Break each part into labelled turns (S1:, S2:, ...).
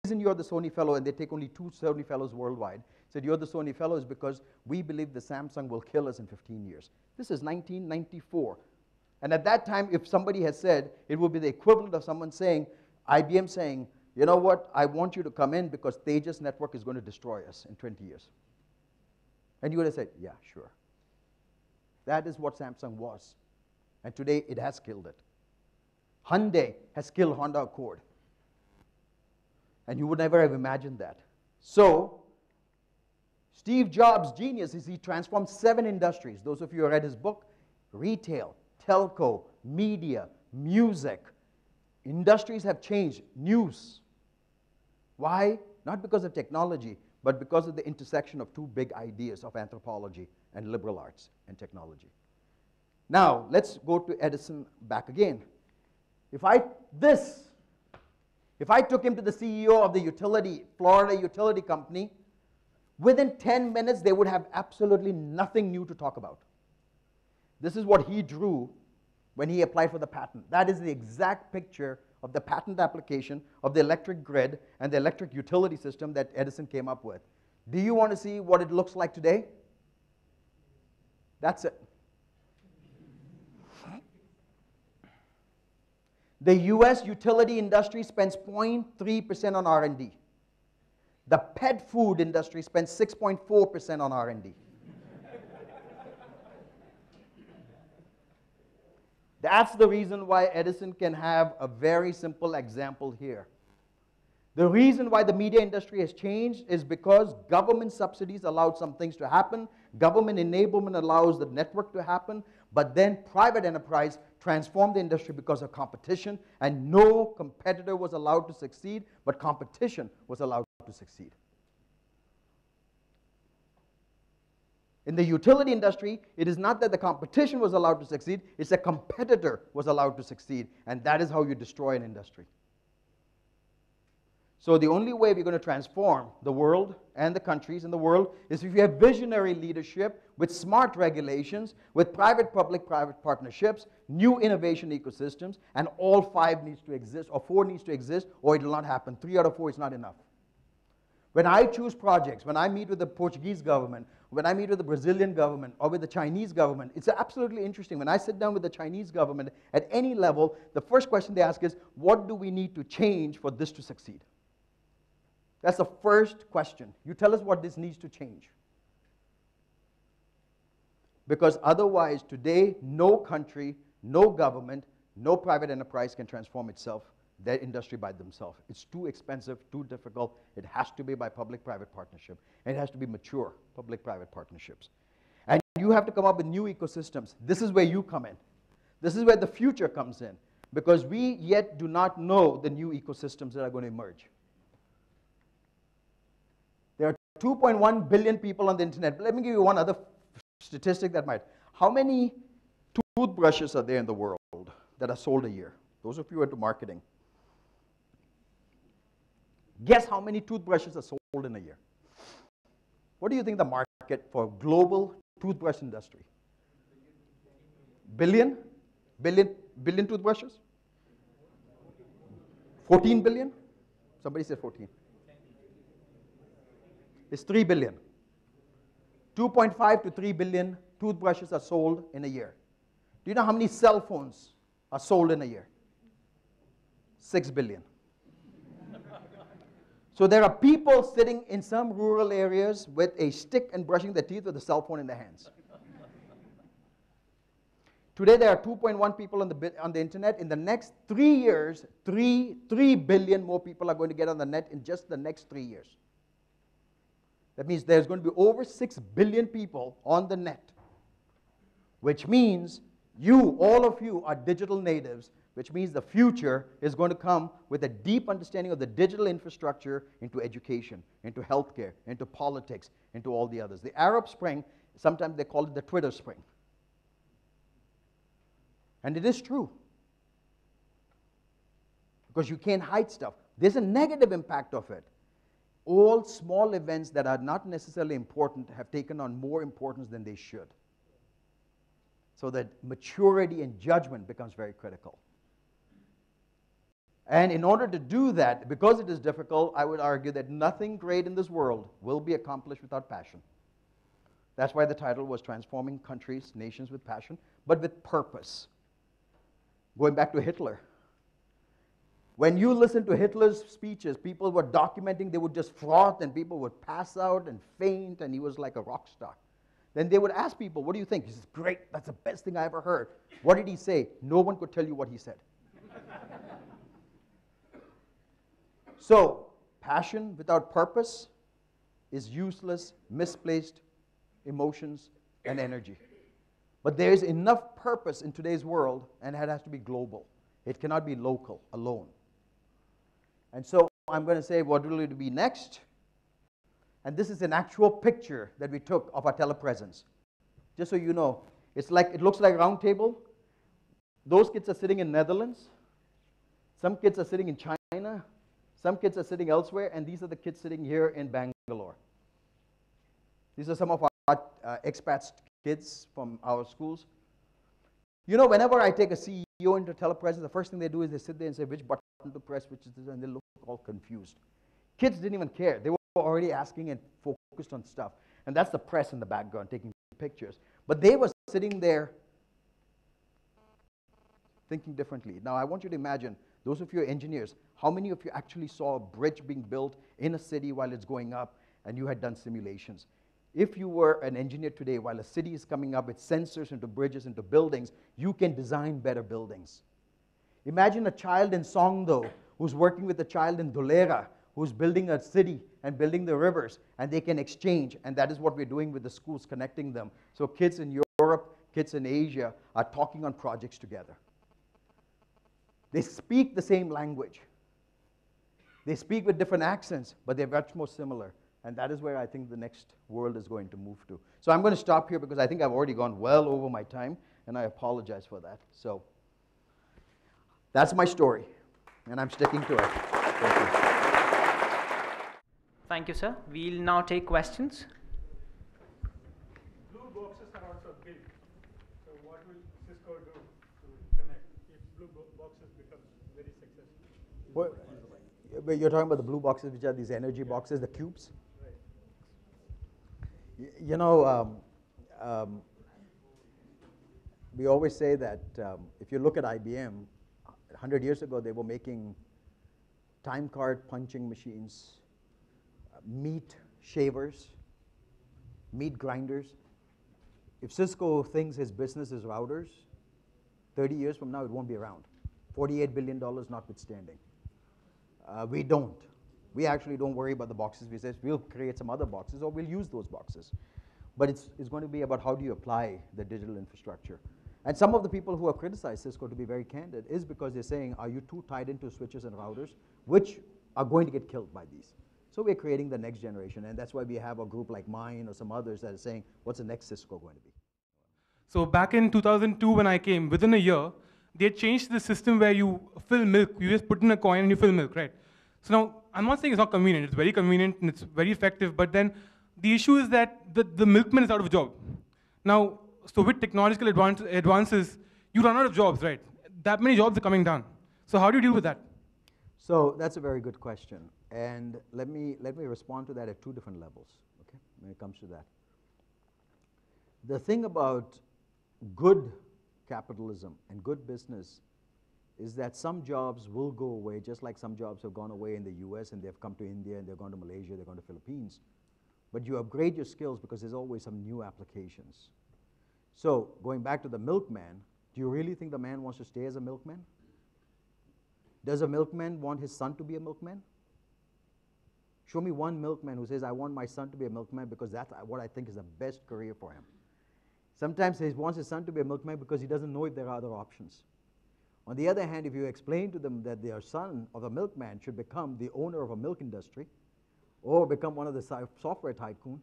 S1: reason you're the Sony Fellow, and they take only 2 Sony Fellows worldwide, said you're the Sony Fellow is because we believe the Samsung will kill us in 15 years. This is 1994. And at that time, if somebody had said, it would be the equivalent of someone saying, IBM saying, you know what, I want you to come in because Tejas network is going to destroy us in 20 years. And you would have said, yeah, sure. That is what Samsung was. And today, it has killed it. Hyundai has killed Honda Accord. And you would never have imagined that. So, Steve Jobs' genius is he transformed 7 industries. Those of you who read his book, retail, telco, media, music. Industries have changed. News. Why? Not because of technology, but because of the intersection of 2 big ideas of anthropology and liberal arts and technology. Now, let's go to Edison back again. If I took him to the CEO of the Florida utility company, within 10 minutes, they would have absolutely nothing new to talk about. This is what he drew when he applied for the patent. That is the exact picture of the patent application of the electric grid and the electric utility system that Edison came up with. Do you want to see what it looks like today? That's it. The US utility industry spends 0.3% on R&D. The pet food industry spends 6.4% on R&D. That's the reason why Edison can have a very simple example here. The reason why the media industry has changed is because government subsidies allowed some things to happen, government enablement allows the network to happen, but then private enterprise transformed the industry because of competition, and no competitor was allowed to succeed, but competition was allowed to succeed. In the utility industry, it is not that the competition was allowed to succeed, it's a competitor was allowed to succeed, and that is how you destroy an industry. So the only way we're going to transform the world and the countries in the world is if you have visionary leadership with smart regulations, with private-public-private partnerships, new innovation ecosystems, and all 5 needs to exist, or 4 needs to exist, or it will not happen. 3 out of 4 is not enough. When I choose projects, when I meet with the Portuguese government, when I meet with the Brazilian government, or with the Chinese government, it's absolutely interesting. When I sit down with the Chinese government at any level, the first question they ask is, what do we need to change for this to succeed? That's the first question. You tell us what this needs to change. Because otherwise, today, no country, no government, no private enterprise can transform itself, their industry by themselves. It's too expensive, too difficult. It has to be by public-private partnership. And it has to be mature public-private partnerships. And you have to come up with new ecosystems. This is where you come in. This is where the future comes in. Because we yet do not know the new ecosystems that are going to emerge. There are 2.1 billion people on the internet. Let me give you one other statistic that might. How many toothbrushes are there in the world that are sold a year? Those of you who are into marketing. Guess how many toothbrushes are sold in a year? What do you think the market for global toothbrush industry? Billion? Billion toothbrushes? 14 billion? Somebody said 14. It's 3 billion. 2.5 to 3 billion toothbrushes are sold in a year. Do you know how many cell phones are sold in a year? 6 billion. So there are people sitting in some rural areas with a stick and brushing their teeth with a cell phone in their hands. Today there are 2.1 people on the internet. In the next 3 years, 3 billion more people are going to get on the net in just the next 3 years. That means there's going to be over 6 billion people on the net, which means you, all of you, are digital natives, which means the future is going to come with a deep understanding of the digital infrastructure into education, into healthcare, into politics, into all the others. The Arab Spring, sometimes they call it the Twitter Spring. And it is true. Because you can't hide stuff. There's a negative impact of it. All small events that are not necessarily important have taken on more importance than they should. So that maturity and judgment becomes very critical. And in order to do that, because it is difficult, I would argue that nothing great in this world will be accomplished without passion. That's why the title was Transforming Countries, Nations with Passion, but with purpose. Going back to Hitler. When you listen to Hitler's speeches, people were documenting, they would just froth and people would pass out and faint, and he was like a rock star. Then they would ask people, what do you think? He says, great, that's the best thing I ever heard. What did he say? No one could tell you what he said. So, passion without purpose is useless, misplaced emotions and energy. But there is enough purpose in today's world, and it has to be global. It cannot be local, alone. And so I'm going to say what will it be next. And this is an actual picture that we took of our telepresence. Just so you know, it looks like a round table. Those kids are sitting in Netherlands. Some kids are sitting in China. Some kids are sitting elsewhere, and these are the kids sitting here in Bangalore. These are some of our expats kids from our schools. You know, whenever I take a CEO into telepresence, the first thing they do is they sit there and say, which button to press, which is this, and they look all confused. Kids didn't even care. They were already asking and focused on stuff. And that's the press in the background taking pictures. But they were sitting there thinking differently. Now, I want you to imagine, those of you who are engineers, how many of you actually saw a bridge being built in a city while it's going up and you had done simulations? If you were an engineer today, while a city is coming up with sensors into bridges, into buildings, you can design better buildings. Imagine a child in Songdo who's working with a child in Dholera who's building a city and building the rivers, and they can exchange, and that is what we're doing with the schools, connecting them. So kids in Europe, kids in Asia are talking on projects together. They speak the same language. They speak with different accents, but they're much more similar. And that is where I think the next world is going to move to. So I'm going to stop here because I think I've already gone well over my time, and I apologize for that. So that's my story, and I'm sticking to it. Thank you.
S2: Thank you, sir. We'll now take questions.
S3: Blue boxes are also built. So what will CISCO do to connect if blue boxes become very successful?
S1: Well, you're talking about the blue boxes, which are these energy boxes, the cubes? Right. You know, we always say that if you look at IBM, 100 years ago, they were making time card punching machines, meat shavers, meat grinders. If Cisco thinks his business is routers, 30 years from now, it won't be around. $48 billion notwithstanding. We don't. We actually don't worry about the boxes. We say we'll create some other boxes or we'll use those boxes. But it's going to be about how do you apply the digital infrastructure. And some of the people who have criticized Cisco, to be very candid, is because they're saying, are you too tied into switches and routers, which are going to get killed by these. So we're creating the next generation, and that's why we have a group like mine or some others that are saying, what's the next Cisco going to be?
S3: So back in 2002 when I came, within a year, they changed the system where you fill milk. You just put in a coin and you fill milk, right? So now, I'm not saying it's not convenient. It's very convenient and it's very effective, but then the issue is that the milkman is out of a job. Now, so with technological advances, you run out of jobs, right? That many jobs are coming down. So how do you deal with that?
S1: So that's a very good question. And let me respond to that at two different levels, okay, when it comes to that. The thing about good capitalism and good business is that some jobs will go away, just like some jobs have gone away in the US and they've come to India and they've gone to Malaysia, they've gone to Philippines. But you upgrade your skills because there's always some new applications. So going back to the milkman, do you really think the man wants to stay as a milkman? Does a milkman want his son to be a milkman? Show me one milkman who says, I want my son to be a milkman because that's what I think is the best career for him. Sometimes he wants his son to be a milkman because he doesn't know if there are other options. On the other hand, if you explain to them that their son of a milkman should become the owner of a milk industry or become one of the software tycoon,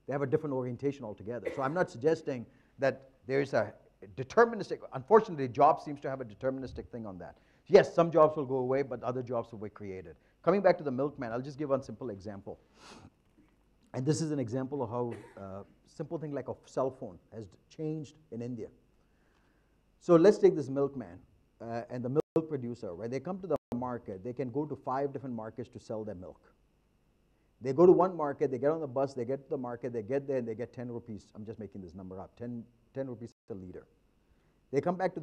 S1: they have a different orientation altogether. So I'm not suggesting that there's a deterministic, unfortunately, jobs seems to have a deterministic thing on that. Yes, some jobs will go away, but other jobs will be created. Coming back to the milkman, I'll just give one simple example. And this is an example of how simple thing like a cell phone has changed in India. So let's take this milkman and the milk producer, right? They come to the market, they can go to 5 different markets to sell their milk. They go to one market, they get on the bus, they get to the market, they get there and they get 10 rupees. I'm just making this number up, 10 rupees a liter. They come back to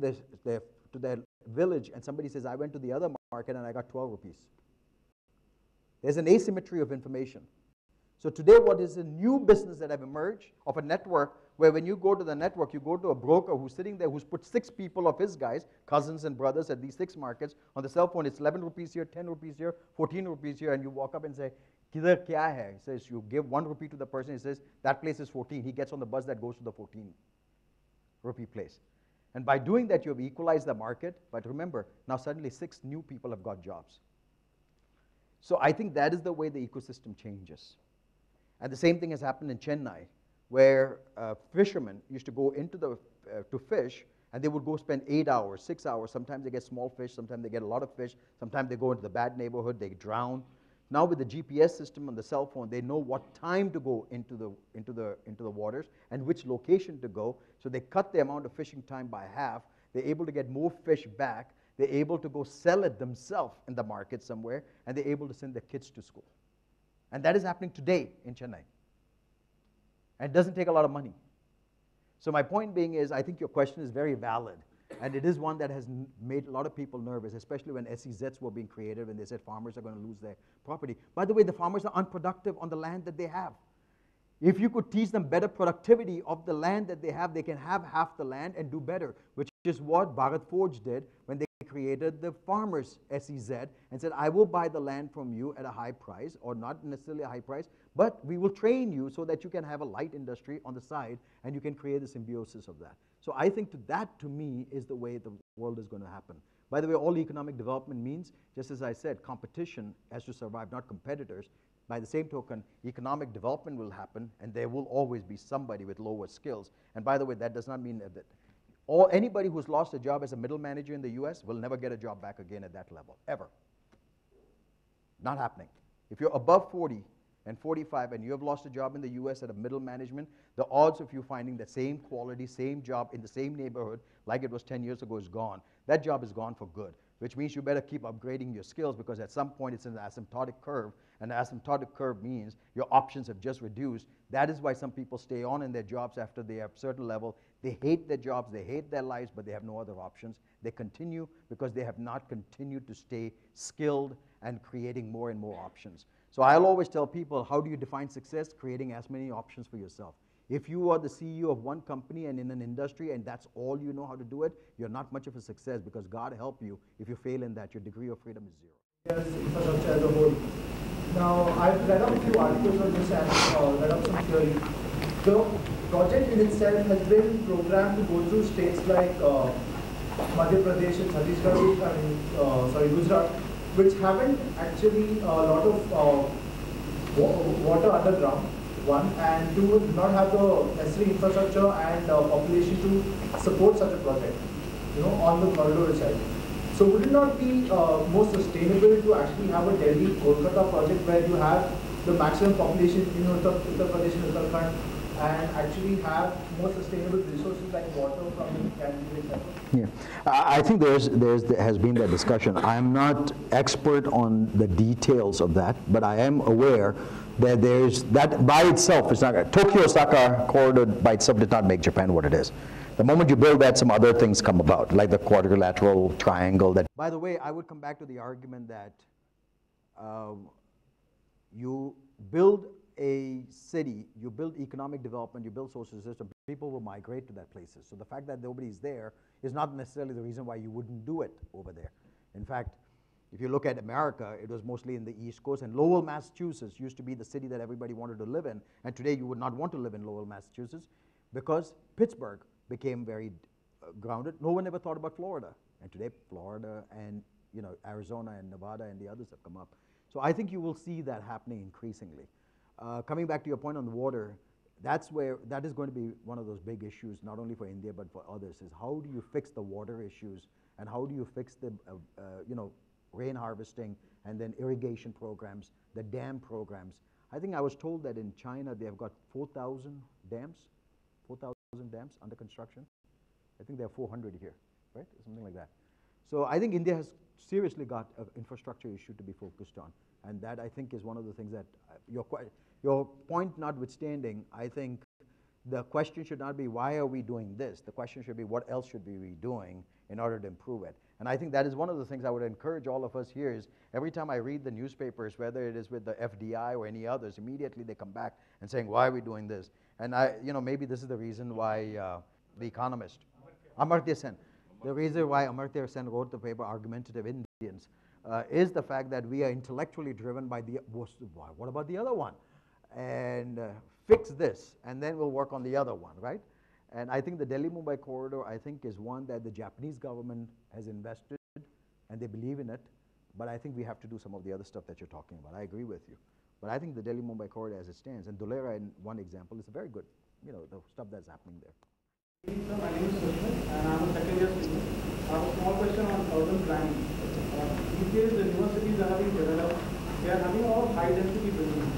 S1: their village and somebody says, I went to the other market and I got 12 rupees. There's an asymmetry of information. So today what is a new business that have emerged of a network where when you go to the network, you go to a broker who's sitting there who's put 6 people of his guys, cousins and brothers at these 6 markets. On the cell phone, it's 11 rupees here, 10 rupees here, 14 rupees here, and you walk up and say, Kidhar kya hai? He says, you give 1 rupee to the person, he says, that place is 14. He gets on the bus that goes to the 14 rupee place. And by doing that, you have equalized the market. But remember, now suddenly 6 new people have got jobs. So I think that is the way the ecosystem changes. And the same thing has happened in Chennai, where fishermen used to go into to fish, and they would go spend 8 hours, 6 hours. Sometimes they get small fish, sometimes they get a lot of fish, sometimes they go into the bad neighborhood, they drown. Now with the GPS system on the cell phone, they know what time to go into the waters and which location to go. So they cut the amount of fishing time by half. They're able to get more fish back. They're able to go sell it themselves in the market somewhere, and they're able to send their kids to school. And that is happening today in Chennai. And it doesn't take a lot of money. So my point being is, I think your question is very valid. And it is one that has made a lot of people nervous, especially when SEZs were being created and they said farmers are going to lose their property. By the way, the farmers are unproductive on the land that they have. If you could teach them better productivity of the land that they have, they can have half the land and do better, which is what Bharat Forge did when they created the farmers SEZ and said, I will buy the land from you at a high price, or not necessarily a high price, but we will train you so that you can have a light industry on the side and you can create the symbiosis of that. So I think that to me is the way the world is going to happen. By the way, all economic development means, just as I said, competition has to survive, not competitors. By the same token, economic development will happen, and there will always be somebody with lower skills. And by the way, that does not mean that anybody who's lost a job as a middle manager in the US will never get a job back again at that level, ever. Not happening. If you're above 40 and 45 and you have lost a job in the US at a middle management, the odds of you finding the same quality, same job in the same neighborhood like it was 10 years ago is gone. That job is gone for good, which means you better keep upgrading your skills, because at some point it's an asymptotic curve, and the asymptotic curve means your options have just reduced. That is why some people stay on in their jobs after they have a certain level. They hate their jobs, they hate their lives, but they have no other options. They continue because they have not continued to stay skilled and creating more and more options. So I'll always tell people, how do you define success? Creating as many options for yourself. If you are the CEO of one company and in an industry and that's all you know how to do it, you're not much of a success, because God help you if you fail in that. Your degree of freedom is zero.
S4: Yes, infrastructure as a whole. Now, I've read up a few articles on this and read up some theory. The project in itself has been programmed to go through states like Madhya Pradesh and Chhattisgarh, Gujarat, which haven't actually a lot of water underground, one, and two, do not have the necessary infrastructure and population to support such a project, on the corridor side. So would it not be more sustainable to actually have a Delhi-Kolkata project where you have the maximum population in Uttar Pradesh and Uttarakhand, and actually have more sustainable resources like water from Ganges, etc.?
S1: Yeah, I think there has been that discussion. I'm not expert on the details of that, but I am aware that that by itself is not, Tokyo-Osaka corridor by itself did not make Japan what it is. The moment you build that, some other things come about, like the quadrilateral triangle. That. By the way, I would come back to the argument that you build a city, you build economic development, you build social system, people will migrate to that places. So the fact that nobody's there is not necessarily the reason why you wouldn't do it over there. In fact, if you look at America, it was mostly in the East Coast, and Lowell, Massachusetts used to be the city that everybody wanted to live in, and today you would not want to live in Lowell, Massachusetts, because Pittsburgh became very grounded. No one ever thought about Florida, and today Florida and Arizona and Nevada and the others have come up. So I think you will see that happening increasingly. Coming back to your point on the water, that is going to be one of those big issues, not only for India but for others, is how do you fix the water issues, and how do you fix the rain harvesting and then irrigation programs, the dam programs. I think I was told that in China they have got 4,000 dams under construction. I think there are 400 here, right? Something like that. So I think India has seriously got an infrastructure issue to be focused on. And that, I think, is one of the things that, your point notwithstanding, I think the question should not be, why are we doing this? The question should be, what else should we be doing in order to improve it? And I think that is one of the things I would encourage all of us here is, every time I read the newspapers, whether it is with the FDI or any others, immediately they come back and saying, why are we doing this? And maybe this is the reason why The Economist, Amartya Sen, the reason why Amartya Sen wrote the paper Argumentative Indians is the fact that we are intellectually driven by what about the other one? And fix this, and then we'll work on the other one, right? And I think the Delhi-Mumbai corridor, I think, is one that the Japanese government has invested, and they believe in it, but I think we have to do some of the other stuff that you're talking about. I agree with you. But I think the Delhi-Mumbai corridor as it stands, and Dholera in one example, is a very good, the stuff that's happening there.
S5: So my name is Sushmit, and I'm a second year student. I have a small question on urban planning. These days, the universities are having developed, they are having all high-density buildings.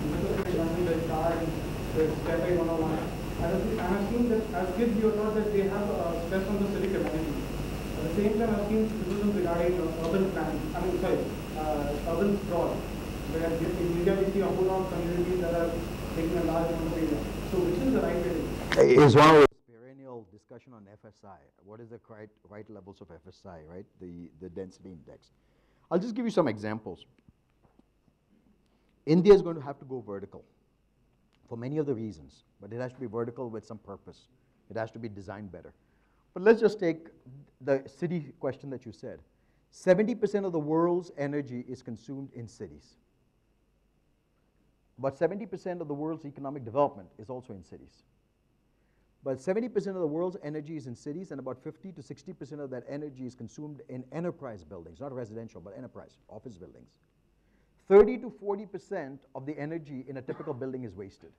S5: Example, the Star and the Cafe 101. And I've seen that as kids, we were taught that they have stress on the civic amenity. At the same time, I've seen criticism regarding urban planning. Urban sprawl. Where in India, we see a whole lot of communities that are taking a large amount of area. So, which is the right way to do?
S1: Is one of those perennial discussion on FSI. What is the right levels of FSI, right? The density index. I'll just give you some examples. India is going to have to go vertical for many of the reasons, but it has to be vertical with some purpose. It has to be designed better. But let's just take the city question that you said. 70% of the world's energy is consumed in cities. But 70% of the world's economic development is also in cities. But 70% of the world's energy is in cities, and about 50 to 60% of that energy is consumed in enterprise buildings, not residential, but enterprise, office buildings. 30 to 40% of the energy in a typical building is wasted.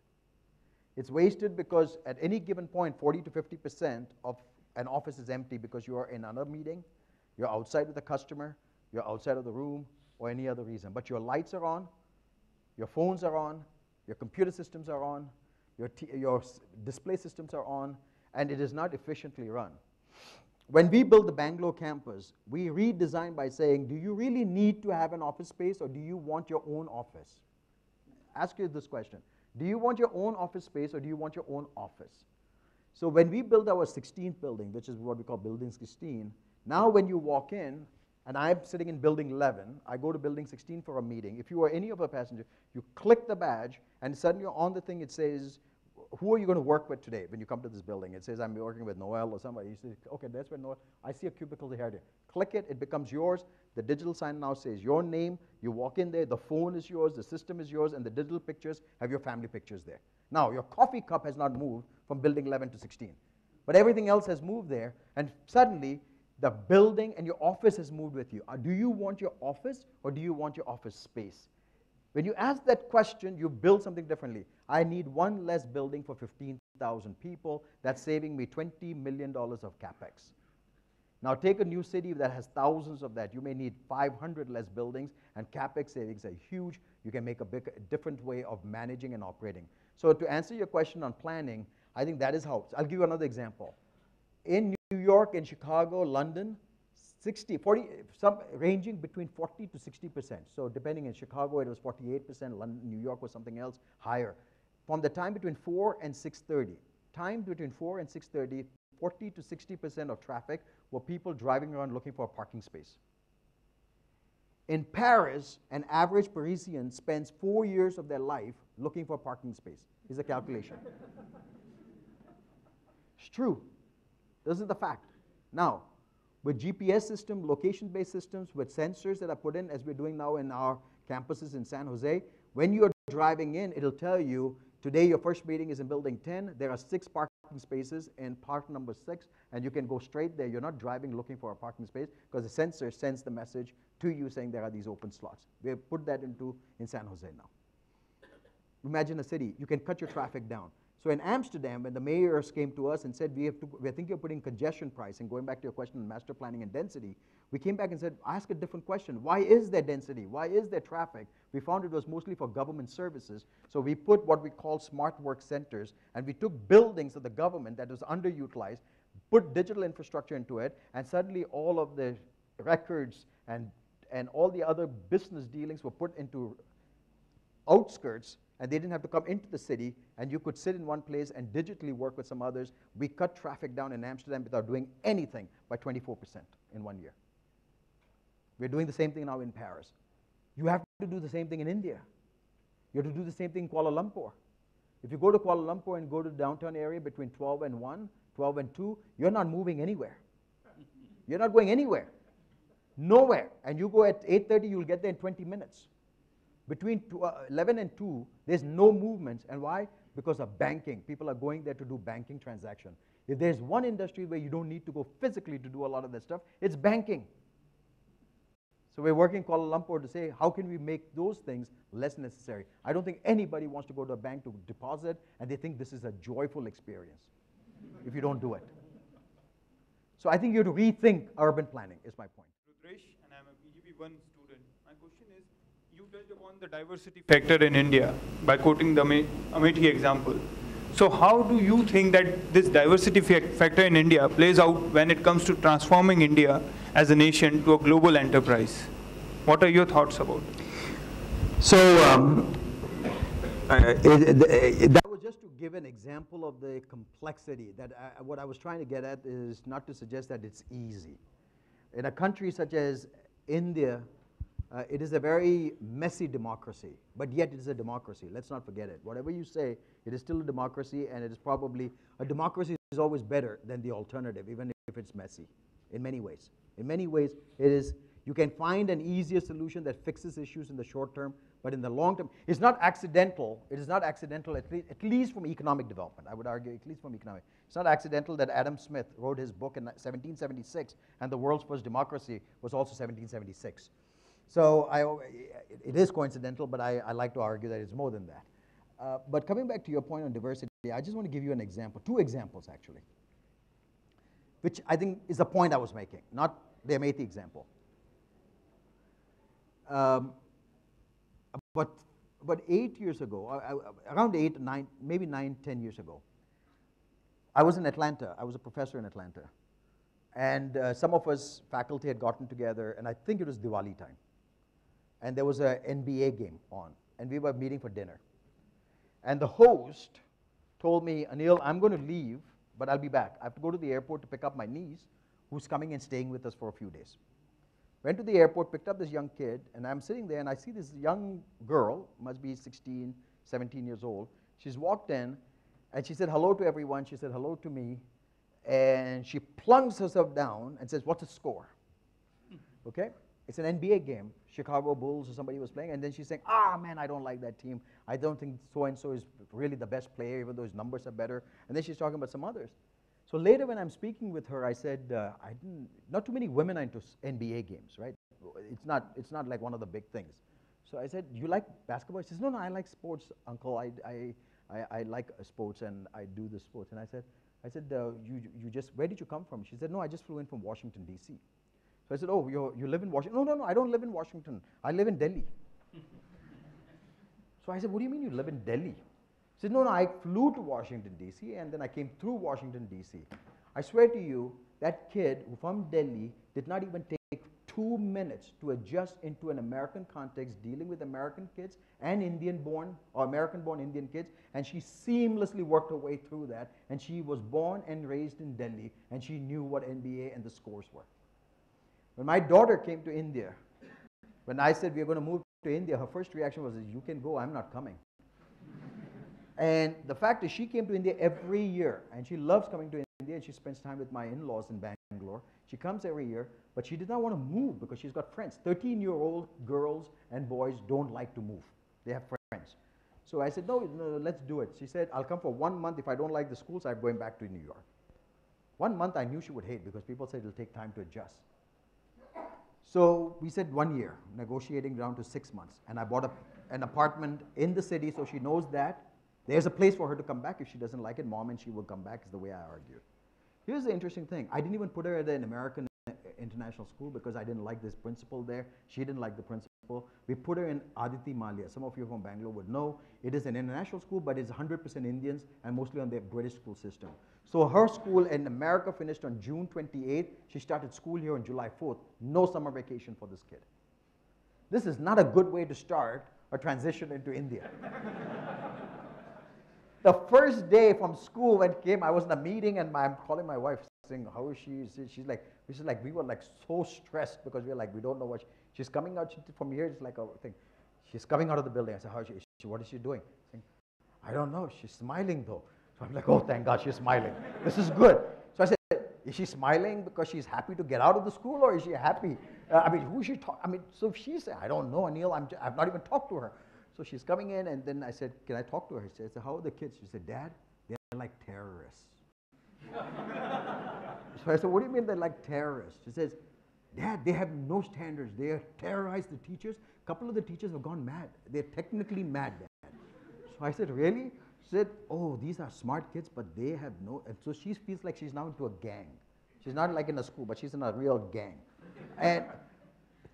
S1: It's wasted because at any given point, 40 to 50% of an office is empty because you are in another meeting, you're outside with a customer, you're outside of the room, or any other reason. But your lights are on, your phones are on, your computer systems are on, your display systems are on, and it is not efficiently run. When we built the Bangalore campus, we redesigned by saying, do you really need to have an office space, or do you want your own office? Ask you this question. Do you want your own office space, or do you want your own office? So when we built our 16th building, which is what we call Building 16, now when you walk in, and I'm sitting in Building 11, I go to Building 16 for a meeting. If you are any of our passengers, you click the badge, and suddenly on the thing it says, who are you going to work with today when you come to this building? It says, I'm working with Noel or somebody. You say, okay, that's where Noel, I see a cubicle here. Click it, it becomes yours. The digital sign now says your name. You walk in there, the phone is yours, the system is yours, and the digital pictures have your family pictures there. Now, your coffee cup has not moved from Building 11 to 16, but everything else has moved there, and suddenly the building and your office has moved with you. Do you want your office, or do you want your office space? When you ask that question, you build something differently. I need one less building for 15,000 people. That's saving me $20 million of capex. Now take a new city that has thousands of that. You may need 500 less buildings, and capex savings are huge. You can make a different way of managing and operating. So to answer your question on planning, I think that is how. I'll give you another example. In New York and Chicago, London, 60, 40, some ranging between 40 to 60%. So depending in Chicago, it was 48%. London, New York was something else higher. From the time between 4 and 6:30, 40 to 60% of traffic were people driving around looking for a parking space. In Paris, an average Parisian spends 4 years of their life looking for a parking space. Is a calculation. It's true. This is the fact. Now, with GPS systems, location-based systems, with sensors that are put in, as we're doing now in our campuses in San Jose, when you're driving in, it'll tell you, today your first meeting is in Building 10, there are 6 parking spaces in park number 6, and you can go straight there. You're not driving looking for a parking space, because the sensor sends the message to you saying there are these open slots. We've put that in San Jose now. Imagine a city, you can cut your traffic down. So in Amsterdam, when the mayors came to us and said, we're thinking of putting congestion pricing, going back to your question on master planning and density, we came back and said, ask a different question. Why is there density? Why is there traffic? We found it was mostly for government services. So we put what we call smart work centers, and we took buildings of the government that was underutilized, put digital infrastructure into it, and suddenly all of the records and all the other business dealings were put into outskirts, and they didn't have to come into the city, and you could sit in one place and digitally work with some others. We cut traffic down in Amsterdam without doing anything by 24% in 1 year. We're doing the same thing now in Paris. You have to do the same thing in India. You have to do the same thing in Kuala Lumpur. If you go to Kuala Lumpur and go to the downtown area between 12 and 1, 12 and 2, you're not moving anywhere. You're not going anywhere. Nowhere. And you go at 8:30, you'll get there in 20 minutes. Between 11 and 2, there's no movements. And why? Because of banking. People are going there to do banking transaction. If there's one industry where you don't need to go physically to do a lot of that stuff, it's banking. So we're working in Kuala Lumpur to say, how can we make those things less necessary? I don't think anybody wants to go to a bank to deposit, and they think this is a joyful experience if you don't do it. So I think you have to rethink urban planning, is my point.
S6: Rudresh, and I'm a PGP1 student. My question is, you touched upon the diversity factor in India by quoting the Amethi example. So how do you think that this diversity factor in India plays out when it comes to transforming India as a nation to a global enterprise? What are your thoughts about it?
S1: So that was just to give an example of the complexity. That what I was trying to get at is not to suggest that it's easy. In a country such as India, it is a very messy democracy, but yet it is a democracy. Let's not forget it. Whatever you say, it is still a democracy, and it is probably, a democracy is always better than the alternative, even if it's messy, in many ways. In many ways, it is, you can find an easier solution that fixes issues in the short term, but in the long term, it's not accidental. It is not accidental, at least from economic development. I would argue, at least from economic. It's not accidental that Adam Smith wrote his book in 1776, and the world's first democracy was also 1776. So it is coincidental, but I like to argue that it's more than that. But coming back to your point on diversity, I just want to give you an example, 2 examples actually, which I think is the point I was making, not the Amethi example. But 8 years ago, around 8, 9, maybe 9, 10 years ago, I was in Atlanta. I was a professor in Atlanta. And some of us faculty had gotten together, and I think it was Diwali time. And there was an NBA game on, and we were meeting for dinner. And the host told me, Anil, I'm going to leave, but I'll be back. I have to go to the airport to pick up my niece, who's coming and staying with us for a few days. Went to the airport, picked up this young kid, and I'm sitting there, and I see this young girl, must be 16, 17 years old. She's walked in, and she said hello to everyone. She said hello to me, and she plunks herself down and says, what's the score? Okay? It's an NBA game. Chicago Bulls or somebody was playing, and then she's saying, man, I don't like that team. I don't think so-and-so is really the best player, even though his numbers are better. And then she's talking about some others. So later when I'm speaking with her, I said, not too many women are into NBA games, right? It's not like one of the big things. So I said, you like basketball? She says, no, I like sports, uncle. I like sports, and I do the sports. And I said, where did you come from? She said, no, I just flew in from Washington, D.C. So I said, oh, you live in Washington? No, I don't live in Washington. I live in Delhi. So I said, what do you mean you live in Delhi? She said, no, I flew to Washington, D.C., and then I came through Washington, D.C. I swear to you, that kid from Delhi did not even take 2 minutes to adjust into an American context, dealing with American kids and Indian-born or American-born Indian kids, and she seamlessly worked her way through that, and she was born and raised in Delhi, and she knew what NBA and the scores were. When my daughter came to India, when I said we're going to move to India, her first reaction was, you can go, I'm not coming. And the fact is, she came to India every year, and she loves coming to India, and she spends time with my in-laws in Bangalore. She comes every year, but she did not want to move because she's got friends. 13-year-old girls and boys don't like to move. They have friends. So I said, no, let's do it. She said, I'll come for 1 month. If I don't like the schools, I'm going back to New York. 1 month I knew she would hate because people said it'll take time to adjust. So we said 1 year, negotiating down to 6 months. And I bought an apartment in the city, so she knows that. There's a place for her to come back. If she doesn't like it, Mom and she will come back, is the way I argued. Here's the interesting thing. I didn't even put her at an American international school because I didn't like this principal there. She didn't like the principal We put her in Aditi Malia. Some of you from Bangalore would know. It is an international school, but it's 100% Indians and mostly on the British school system. So her school in America finished on June 28th. She started school here on July 4th. No summer vacation for this kid. This is not a good way to start a transition into India. The first day from school when it came, I was in a meeting and I'm calling my wife saying, how is she? She's like, we were like so stressed because we were like, we don't know what she's coming out from here. It's like a thing. She's coming out of the building. I said, how is she? What is she doing? Saying, I don't know. She's smiling though. So I'm like, oh, thank God she's smiling. This is good. So I said, is she smiling because she's happy to get out of the school, or is she happy? Who is she talking? So if she said, I don't know, Anil, I've not even talked to her. So she's coming in, and then I said, can I talk to her? She said, how are the kids? She said, Dad, they're like terrorists. So I said, what do you mean they're like terrorists? She says, Dad, they have no standards. They terrorize the teachers. A couple of the teachers have gone mad. They're technically mad, Dad. So I said, really? She said, oh, these are smart kids, but they have no, and so she feels like she's now into a gang. She's not like in a school, but she's in a real gang. And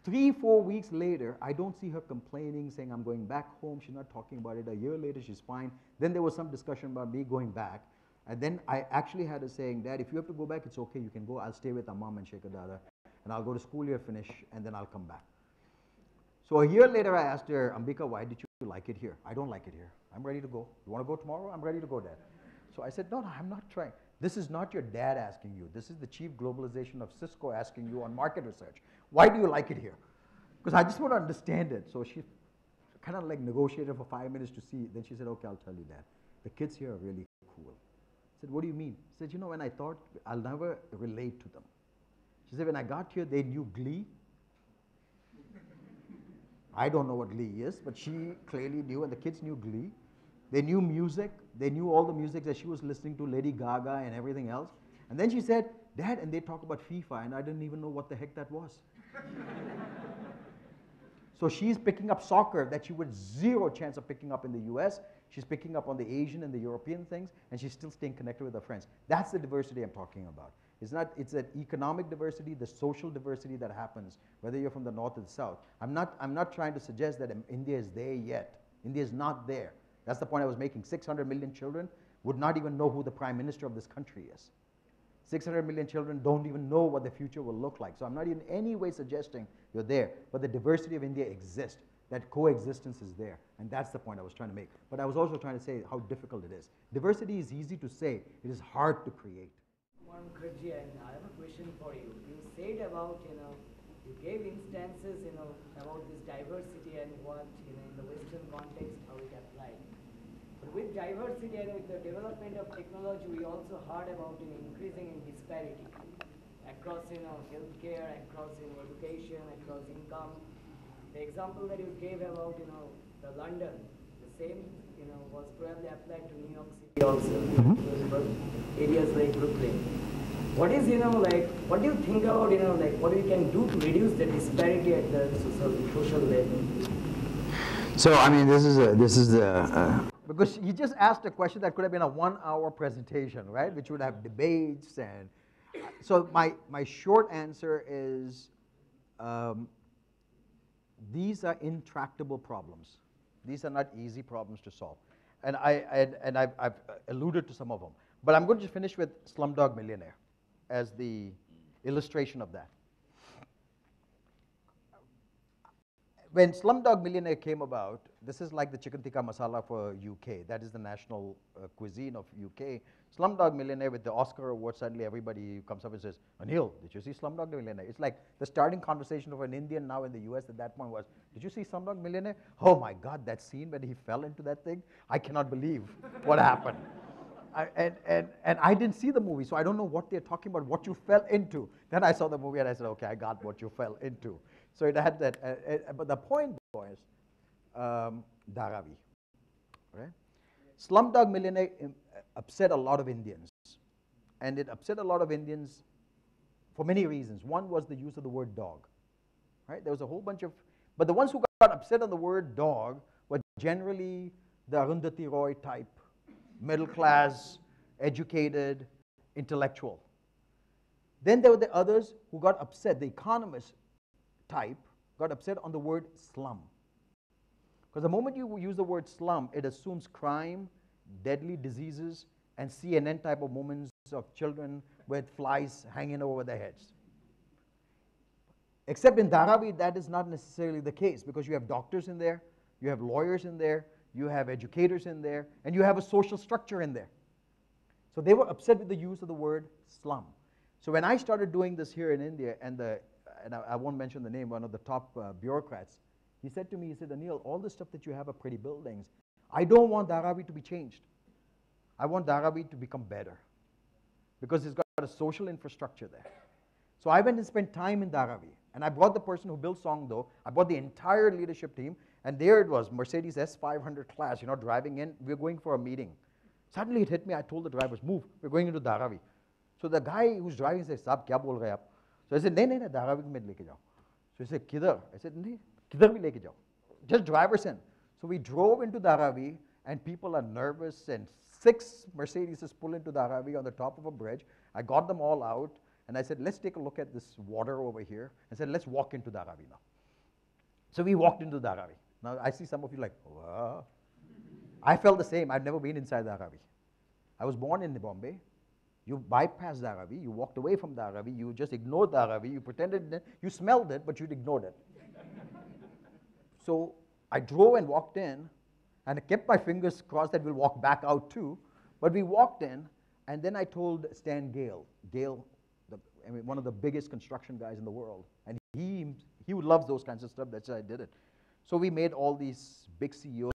S1: 3-4 weeks later, I don't see her complaining, saying, I'm going back home. She's not talking about it. A year later, she's fine. Then there was some discussion about me going back. And then I actually had her saying, Dad, if you have to go back, it's okay. You can go. I'll stay with Mom and Shekhar Dada. And I'll go to school here, finish, and then I'll come back. So a year later, I asked her, Ambika, why did you like it here? I don't like it here. I'm ready to go. You want to go tomorrow? I'm ready to go, Dad. So I said, no, I'm not trying. This is not your dad asking you. This is the chief globalization of CISCO asking you on market research. Why do you like it here? Because I just want to understand it. So she kind of like negotiated for 5 minutes to see. Then she said, okay, I'll tell you that. The kids here are really cool. I said, what do you mean? She said, when I thought I'll never relate to them. She said, when I got here, they knew Glee. I don't know what Glee is, but she clearly knew, and the kids knew Glee. They knew music. They knew all the music that she was listening to, Lady Gaga and everything else. And then she said, Dad, and they talk about FIFA, and I didn't even know what the heck that was. So she's picking up soccer that she would zero chance of picking up in the US. She's picking up on the Asian and the European things, and she's still staying connected with her friends. That's the diversity I'm talking about. It's an economic diversity, the social diversity that happens, whether you're from the north or the south. I'm not trying to suggest that India is there yet. India is not there. That's the point I was making. 600 million children would not even know who the prime minister of this country is. 600 million children don't even know what the future will look like. So I'm not in any way suggesting you're there, but the diversity of India exists. That coexistence is there, and that's the point I was trying to make. But I was also trying to say how difficult it is. Diversity is easy to say. It is hard to create.
S7: Mukherjee, and I have a question for you. You said about, you gave instances, about this diversity and what, in the Western context, how it applied. But with diversity and with the development of technology, we also heard about an increasing in disparity across, healthcare, across education, across income. The example that you gave about, the London, the same, was probably applied to New York City also, areas like Brooklyn. What is, what do you think about, what we can do to reduce the disparity at the social level?
S1: So, this is because you just asked a question that could have been a 1-hour presentation, right? Which would have debates and, so my short answer is, these are intractable problems. These are not easy problems to solve. And I've alluded to some of them. But I'm going to finish with Slumdog Millionaire as the illustration of that. When Slumdog Millionaire came about, this is like the chicken tikka masala for UK. That is the national cuisine of UK. Slumdog Millionaire with the Oscar award, suddenly everybody comes up and says, Anil, did you see Slumdog Millionaire? It's like the starting conversation of an Indian now in the US at that point was, did you see Slumdog Millionaire? Oh my God, that scene when he fell into that thing, I cannot believe what happened. And I didn't see the movie, so I don't know what they're talking about, what you fell into. Then I saw the movie and I said, okay, I got what you fell into. So it had that, but the point was Dharavi, right? Slumdog Millionaire upset a lot of Indians. And it upset a lot of Indians for many reasons. One was the use of the word dog, right? There was a whole bunch of, but the ones who got upset on the word dog were generally the Arundhati Roy type, middle class, educated, intellectual. Then there were the others who got upset, the economist type got upset on the word slum. Because the moment you use the word slum, it assumes crime, deadly diseases, and CNN type of moments of children with flies hanging over their heads. Except in Dharavi, that is not necessarily the case, because you have doctors in there, you have lawyers in there, you have educators in there, and you have a social structure in there. So they were upset with the use of the word slum. So when I started doing this here in India, and I won't mention the name, one of the top bureaucrats, he said to me, he said, Anil, all the stuff that you have are pretty buildings. I don't want Dharavi to be changed. I want Dharavi to become better, because it's got a social infrastructure there. So I went and spent time in Dharavi, and I brought the person who built Songdo. I brought the entire leadership team, and there it was, Mercedes S500 class, driving in. We were going for a meeting. Suddenly it hit me. I told the drivers, move, we're going into Dharavi. So the guy who's driving said, Saab, kya bol rahe aap? So I said, nahi, Dharavi mein leke jao. So he said, kidhar? I said, nahi, kidhar bhi leke jao. Just drive us in. So we drove into Dharavi, and people are nervous, and 6 Mercedeses pull into Dharavi on the top of a bridge. I got them all out, and I said, let's take a look at this water over here. I said, let's walk into Dharavi now. So we walked into Dharavi. Now I see some of you like, wow. I felt the same. I've never been inside Dharavi. I was born in Bombay. You bypassed Dharavi, you walked away from Dharavi, you just ignored Dharavi, you pretended, you smelled it, but you ignored it. So I drove and walked in, and I kept my fingers crossed that we'll walk back out too. But we walked in, and then I told Stan Gale, one of the biggest construction guys in the world, and he loves those kinds of stuff. That's why I did it. So we made all these big CEOs